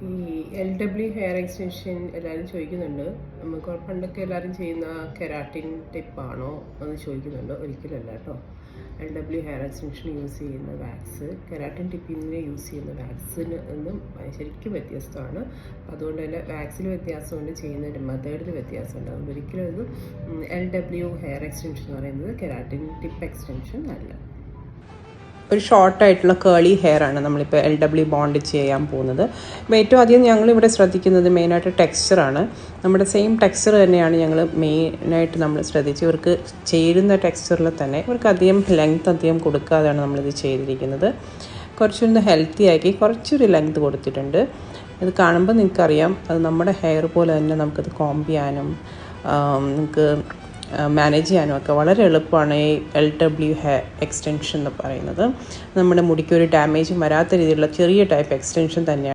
ഈ LW hair extension എല്ലാവരും ചോദിക്കുന്നുണ്ട്. നമുക്ക് പണ്ടൊക്കെ എല്ലാവരും ചെയ്യുന്ന കെരാട്ടിൻ ടിപ്പാണോ എന്ന് ചോദിക്കുന്നുണ്ട്. ഒരിക്കലല്ല കേട്ടോ. LW ഹെയർ എക്സ്റ്റൻഷൻ യൂസ് ചെയ്യുന്ന വാക്സ് കെരാട്ടിൻ ടിപ്പിന് യൂസ് ചെയ്യുന്ന വാക്സിന് നിന്നും ശരിക്കും വ്യത്യസ്തമാണ്. അതുകൊണ്ട് തന്നെ വാക്സിൽ വ്യത്യാസമുണ്ട്, ചെയ്യുന്നതിൻ്റെ മെത്തേഡിൽ വ്യത്യാസമുണ്ട്. അതുകൊണ്ട് ഒരിക്കലും ഇത് LW ഹെയർ എക്സ്റ്റൻഷൻ എന്ന് പറയുന്നത് കെരാട്ടിൻ ടിപ്പ് എക്സ്റ്റൻഷൻ അല്ല. ഒരു ഷോർട്ടായിട്ടുള്ള കേളി ഹെയർ ആണ് നമ്മളിപ്പോൾ LW ബോണ്ട് ചെയ്യാൻ പോകുന്നത്. അപ്പോൾ ഏറ്റവും ആദ്യം ഞങ്ങളിവിടെ ശ്രദ്ധിക്കുന്നത് മെയിനായിട്ട് ടെക്സ്ചറാണ്. നമ്മുടെ സെയിം ടെക്സ്ചർ തന്നെയാണ് ഞങ്ങൾ മെയിനായിട്ട് നമ്മൾ ശ്രദ്ധിച്ച് ഇവർക്ക് ചേരുന്ന ടെക്സ്ചറിൽ തന്നെ ഇവർക്ക് അധികം കൊടുക്കാതെയാണ് നമ്മളിത് ചെയ്തിരിക്കുന്നത്. കുറച്ചൊന്ന് ഹെൽത്തി ആക്കി കുറച്ചൊരു ലെങ്ത് കൊടുത്തിട്ടുണ്ട്. ഇത് കാണുമ്പോൾ നിങ്ങൾക്കറിയാം അത് നമ്മുടെ ഹെയർ പോലെ തന്നെ നമുക്കത് കോംബ് ചെയ്യാനും നമുക്ക് മാനേജ് ചെയ്യാനും ഒക്കെ വളരെ എളുപ്പമാണ് ഈ LW ഹെയർ എക്സ്റ്റൻഷൻ എന്ന് പറയുന്നത്. നമ്മുടെ മുടിക്കൊരു ഡാമേജും വരാത്ത രീതിയിലുള്ള ചെറിയ ടൈപ്പ് എക്സ്റ്റൻഷൻ തന്നെയാണ്.